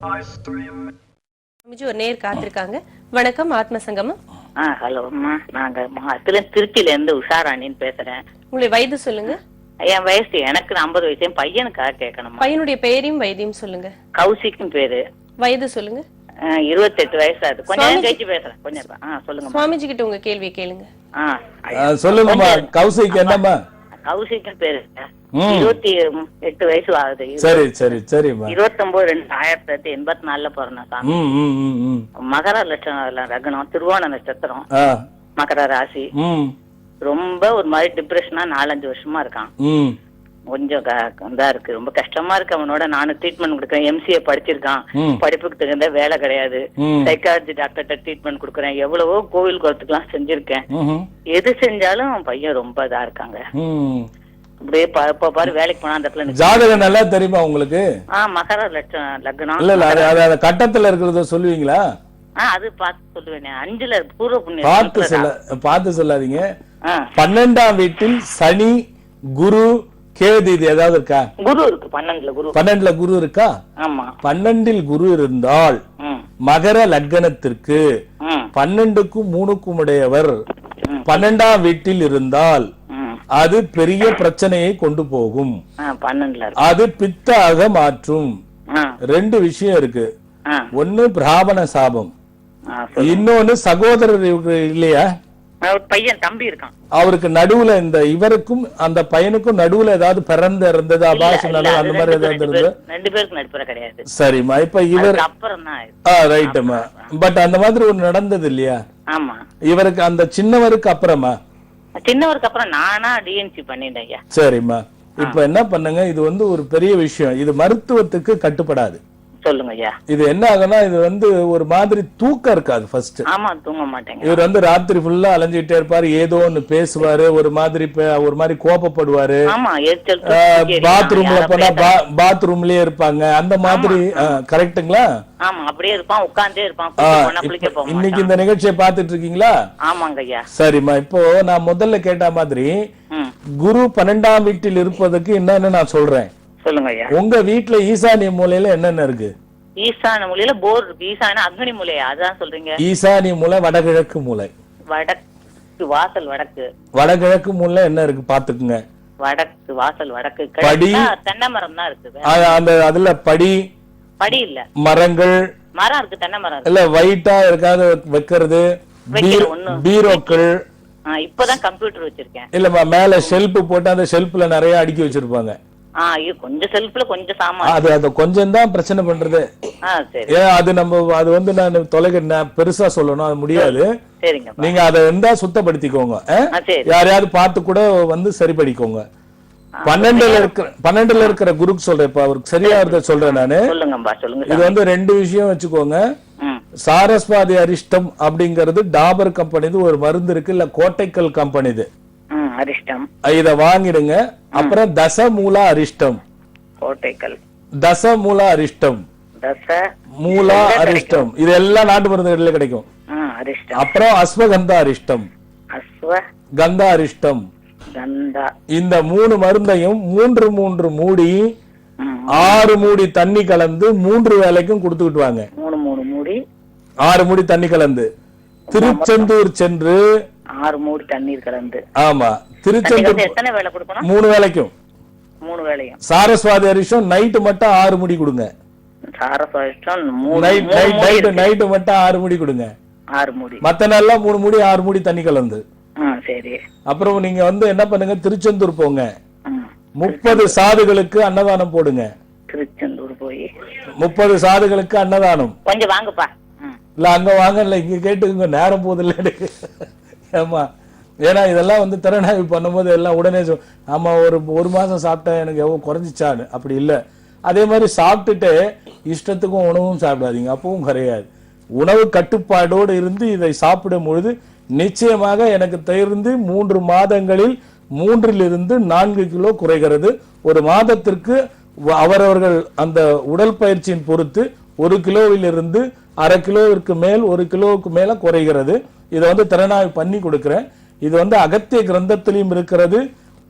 ஒரு நேர் காத்திருக்காங்க. வணக்கம் ஆத்ம சங்கமம். ஹலோ அம்மா, நாங்க திருச்சியில இருந்து உஷாராணின்னு பேசுறேன். உங்களுடைய வயது சொல்லுங்க. என் வயசு எனக்கு 50 வயசு. என் பையனுக்காக கேட்கணும். பையனுடைய பெயரையும் வயதையும் சொல்லுங்க. கௌசிக்னு பேரு. வயது சொல்லுங்க. 28 வயசு ஆகுது. கொஞ்சம் நேரம் கழிச்சு பேசுறேன். கொஞ்சம் சொல்லுங்க. சுவாமிஜி கிட்ட உங்க கேள்வியை கேளுங்க. சொல்லுங்கம்மா. கௌசிக் என்னம்மா? கௌசிக்னு பேரு. 28 வயசு ஆகுது. சரி சரி சரிம்மா. 29/2/1984 பிறந்தேன் சாமி. மகர லக்னம், திருவோண நட்சத்திரம், மகர ராசி. ரொம்ப ஒரு மாதிரி டிப்ரெஷனா 4-5 வருஷமா இருக்கான். கொஞ்சம் இதா இருக்கு, ரொம்ப கஷ்டமா இருக்கு. அவனோட நானும் ட்ரீட்மெண்ட் கொடுக்குறேன். MCA படிச்சிருக்கான், படிப்புக்கு தகுந்த வேலை கிடையாது. சைக்காலஜி டாக்டர்கிட்ட ட்ரீட்மெண்ட் கொடுக்குறேன். எவ்வளவோ கோவில் குளத்துக்குலாம் செஞ்சிருக்கேன். எது செஞ்சாலும் பையன் ரொம்ப இதா இருக்காங்க. அப்படியே பாரு வேலைக்கு போனா அந்த இடத்துல ஜாதகம் நல்லா தெரியுமா உங்களுக்கு? மகர லக்னம். இல்ல இல்ல கட்டத்துல இருக்கிறத சொல்லுவீங்களா? அது பார்த்து சொல்லுவேன். 5ல பூர்வ புண்ணியம் பார்த்து சொல்லாதீங்க. 12ஆம் வீட்டில் சனி, குரு, கேது இது ஏதாவது இருக்கா? குரு இருக்கு. 12ல குரு இருக்கா? ஆமா. 12ல் குரு இருந்தால் மகர லக்னத்திற்கு 12க்கும் 3க்கும் உடையவர் 12ஆம் வீட்டில் இருந்தால் அது பெரிய பிரச்சனையை கொண்டு போகும். அது பித்தாக மாற்றும். 2 விஷயம் இருக்கு. ஒன்னு பிராமண சாபம், இன்னொன்னு சகோதரர் இல்லையா? பையன் தம்பி இருக்கான். அவருக்கு நடுவுல இந்த இவருக்கும் அந்த பையனுக்கும் நடுவுல ஏதாவது பிறந்து இருந்தது, அபாசம் அந்த மாதிரி ஏதாவது இருந்தது? 2 பேருக்கு நடுப்புற கிடையாது. சரிம்மா. இப்ப இவர் அப்புறம் தான் ரைட்டுமா. பட் அந்த மாதிரி ஒண்ணு நடந்தது இல்லையா? ஆமா. இவருக்கு அந்த சின்னவருக்கு அப்புறமா? சின்னவருக்கு அப்புறம் நானா டிஎன்சி பண்ணிட்டேன் ஐயா. சரிம்மா. இப்ப என்ன பண்ணுங்க, இது வந்து ஒரு பெரிய விஷயம். இது மருத்துவத்துக்கு கட்டுப்படாது. சொல்லுங்க ஐயா. இது என்ன ஆகுனா, இது வந்து ஒரு மாதிரி தூக்கம் இருக்காது. ஃபர்ஸ்ட் ஆமா, தூங்க மாட்டேங்க. இவர் வந்து ராத்திரி ஃபுல்லா அலைஞ்சிட்டே இருப்பாரு. ஏதோ ஒன்னு பேசுவாரு, ஒரு மாதிரி கோபப்படுவாரு. பாத்ரூம்ல போனா பாத்ரூம்லயே இருப்பாங்க. அந்த மாதிரி கரெக்ட்டுங்களா? ஆமா, அப்படியே இருப்பான், உட்கார்ந்தே இருப்பான். இன்னைக்கு இந்த நிகழ்ச்சியை பாத்துட்டு இருக்கீங்களா? ஆமாங்க ஐயா. சரிம்மா. இப்போ நான் முதல்ல கேட்ட மாதிரி குரு 12ஆம் வீட்டில் இருப்பதுக்கு என்னன்னு நான் சொல்றேன். சொல்லுங்க ஐயா. உங்க வீட்டுல ஈசானிய மூலையில என்னென்ன இருக்கு? ஈசான மூலையில போர் இருக்கு. ஈசான அக்னி மூலையா? அதான் சொல்றீங்க. ஈசானிய மூலை, வடகிழக்கு மூலை. வடக்கு வாசல் வடக்கு. வடகிழக்கு மூலை என்ன இருக்கு பாத்துக்குங்க. வடக்கு வாசல் வடக்கு. படி, தென்னை மரம் தான் இருக்கு. அந்த அதுல படி இல்ல, மரங்கள். மரம் இருக்கு, தென்னை மரம் இல்ல வைட்டா இருக்காது வைக்கிறது. பீரோக்கள். இப்பதான் கம்ப்யூட்டர் வச்சிருக்கேன். இல்ல மேல ஷெல்ஃப் போட்டு அந்த ஷெல்ஃப்ல நிறைய அடுக்கி வச்சிருப்பாங்க. கொஞ்சம் செல்ஃப்ல கொஞ்சம் சாமான். அது கொஞ்சம் தான் பிரச்சனை பண்றது. அது வந்து நான் பெருசா சொல்லணும், அது முடியாது. நீங்க அதை இருந்தா சுத்தப்படுத்திக்கோங்க. யாரையாவது பார்த்து கூட வந்து சரி பண்ணிக்கோங்க. 12ல இருக்கிற குருக்கு சொல்றேன். இப்ப அவருக்கு சரியா இருந்த சொல்றேன் நானு. இது வந்து 2 விஷயம் வச்சுக்கோங்க. சாரஸ்வாதி அரிஷ்டம் அப்படிங்கறது டாபர் கம்பெனி ஒரு மருந்து இருக்கு, இல்ல கோட்டைக்கல் கம்பெனி அரிஷ்டம். இத வாங்கிடுங்க. அப்புறம் தசமூலா அரிஷ்டம். கோட்டைக்கல் தசமூலா அரிஷ்டம், மூலா அரிஷ்டம், இது எல்லாம் நாட்டு மருந்து கடையில கிடைக்கும். அப்புறம் அஸ்வகந்தா அரிஷ்டம், கந்தா அரிஷ்டம். இந்த 3 மருந்தையும் 3 மூடி 6 மூடி தண்ணி கலந்து 3 வேளைக்கும் கொடுத்துக்கிட்டு வாங்க. 6 மூடி தண்ணி கலந்து திருச்செந்தூர் சென்று 6 மூடி தண்ணீர் கலந்து. ஆமா, திருச்செந்தூர் எத்தனை வேளை கொடுக்கணும்? 3 வேளைக்கும். 3 வேளையும். சாரஸ்வாதி அரிஷ்டம் நைட் மட்டும் 6 மூடி கொடுங்க. சாரஸ்வாதி நைட் மட்டும் 6 மூடி கொடுங்க. 6 மூடி. மத்த நாள்லாம் 3 மூடி 6 மூடி தண்ணி கலந்து. சரி. அப்புறம் நீங்க வந்து என்ன பண்ணுங்க, திருச்செந்தூர் போங்க. 30 சாதுகளுக்கு அன்னதானம் போடுங்க. திருச்செந்தூர் போய் 30 சாதுகளுக்கு அன்னதானம். கொஞ்சம் வாங்கப்பா. இல்ல அங்க வாங்க, இல்ல இங்க கேட்டுங்க, நேரம் போதில்ல. ஆமா, ஏன்னா இதெல்லாம் வந்து திறனாய்வு பண்ணும்போது எல்லாம் உடனே ஆமா ஒரு மாசம் சாப்பிட்டா எனக்கு எவ்வளவு குறைஞ்சிச்சான்னு அப்படி இல்லை. அதே மாதிரி சாப்பிட்டுட்டு இஷ்டத்துக்கும் உணவும் சாப்பிடாதீங்க, அப்பவும் குறையாது. உணவு கட்டுப்பாடோடு இருந்து இதை சாப்பிடும் பொழுது நிச்சயமாக எனக்கு தெரிந்து 3 மாதங்களில் 3லிருந்து 4 கிலோ குறைகிறது. ஒரு மாதத்திற்கு அவரவர்கள் அந்த உடல் பயிற்சியின் பொறுத்து 1 கிலோவிலிருந்து 1/2 கிலோவிற்கு மேல் 1 கிலோவுக்கு மேல குறைகிறது. இதை வந்து திறனாய்வு பண்ணி கொடுக்கிறேன். இது வந்து அகத்திய கிரந்தத்திலையும் இருக்கிறது,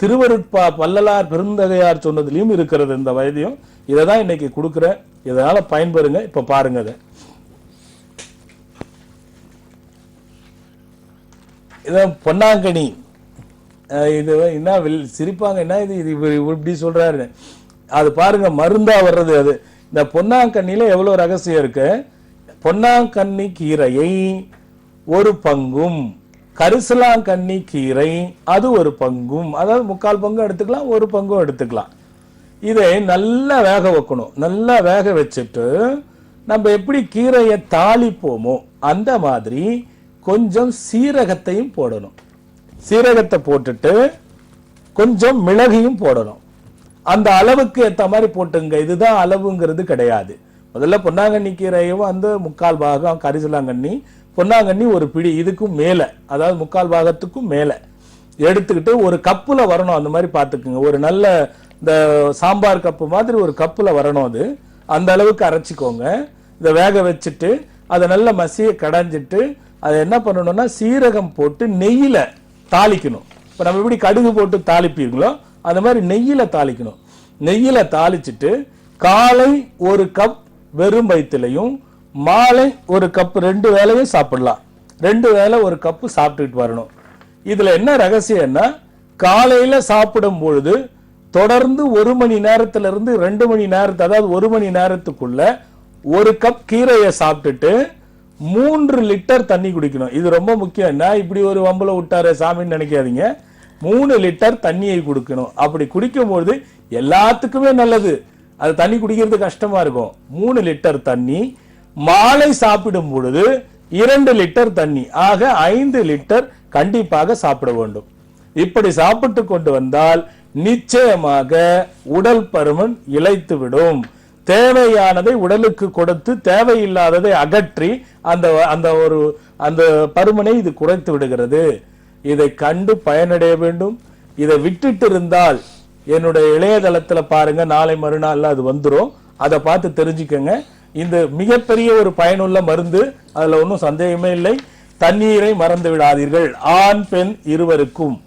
திருவருட்பா வள்ளலார் பெருந்தகையார் சொன்னதுலயும் இருக்கிறது இந்த வைத்தியம். இதை தான் இன்னைக்கு கொடுக்குறேன். இதனால பயன்பெறுங்க. இப்ப பாருங்க அதை. இதான் பொன்னாங்கண்ணி. இது என்ன சிரிப்பாங்க, என்ன இது இது இப்படி சொல்றாரு. அது பாருங்க மருந்தா வர்றது அது. இந்த பொன்னாங்கண்ணில எவ்வளவு ரகசியம் இருக்கு. பொன்னாங்கண்ணி கீரையை ஒரு பங்கும், கரிசலாங்கண்ணி கீரை அது ஒரு பங்கும், அதாவது 3/4 பங்கும் எடுத்துக்கலாம், ஒரு பங்கும் எடுத்துக்கலாம். இதை நல்லா வேக வைக்கணும். நல்லா வேக வச்சுட்டு நம்ம எப்படி கீரையை தாளிப்போமோ அந்த மாதிரி கொஞ்சம் சீரகத்தையும் போடணும். சீரகத்தை போட்டுட்டு கொஞ்சம் மிளகையும் போடணும். அந்த அளவுக்கு ஏற்ற மாதிரி போட்டுங்க. இதுதான் அளவுங்கிறது கிடையாது. முதல்ல பொன்னாங்கண்ணி கீரையும் அந்த 3/4 பாகம், கரிசலாங்கண்ணி பொன்னாங்கண்ணி ஒரு பிடி, இதுக்கும் மேல, அதாவது 3/4 பாகத்துக்கும் மேல எடுத்துக்கிட்டு ஒரு கப்புல வரணும். அந்த மாதிரி பார்த்துக்குங்க. ஒரு நல்ல இந்த சாம்பார் கப்பு மாதிரி ஒரு கப்புல வரணும். அது அந்த அளவுக்கு அரைச்சிக்கோங்க. இதை வேக வச்சுட்டு அதை நல்ல மசியை கடைஞ்சிட்டு அதை என்ன பண்ணணும்னா சீரகம் போட்டு நெய்யில தாளிக்கணும். இப்போ நம்ம எப்படி கடுகு போட்டு தாளிப்பீங்களோ அந்த மாதிரி நெய்யில தாளிக்கணும். நெய்யில தாளிச்சுட்டு காலை ஒரு கப் வெறும் வயிற்றுலையும் மாலை ஒரு கப் 2 வேளையும் சாப்பிடலாம். 2 வேளை ஒரு கப்பு சாப்பிட்டுட்டு வரணும். இதுல என்ன ரகசியம்னா காலையில சாப்பிடும் பொழுது தொடர்ந்து 1 மணி நேரத்துல இருந்து 2 மணி நேரத்து, அதாவது 1 மணி நேரத்துக்குள்ள ஒரு கப் கீரையை சாப்பிட்டுட்டு 3 லிட்டர் தண்ணி குடிக்கணும். இது ரொம்ப முக்கியம். என்ன இப்படி ஒரு வம்பல விட்டாரு சாமின்னு நினைக்காதீங்க. 3 லிட்டர் தண்ணியை குடிக்கணும். அப்படி குடிக்கும்போது எல்லாத்துக்குமே நல்லது. அது தண்ணி குடிக்கிறது கஷ்டமா இருக்கும். 3 லிட்டர் தண்ணி. மாலை சாப்பிடும் பொழுது 2 லிட்டர் தண்ணி. ஆக 5 லிட்டர் கண்டிப்பாக சாப்பிட வேண்டும். இப்படி சாப்பிட்டு கொண்டு வந்தால் நிச்சயமாக உடல் பருமன் இழைத்துவிடும். தேவையானதை உடலுக்கு கொடுத்து தேவையில்லாததை அகற்றி அந்த பருமனை இது குறைத்து விடுகிறது. இதை கண்டு பயனடைய வேண்டும். இதை விட்டுட்டு இருந்தால் என்னுடைய இளையதளத்துல பாருங்க, நாளை மறுநாள் அது வந்துடும். அதை பார்த்து தெரிஞ்சுக்கங்க. இந்த மிகப்பெரிய ஒரு பயனுள்ள மருந்து, அதுல ஒன்றும் சந்தேகமே இல்லை. தண்ணீரை மறந்து விடாதீர்கள். ஆண் பெண் இருவருக்கும்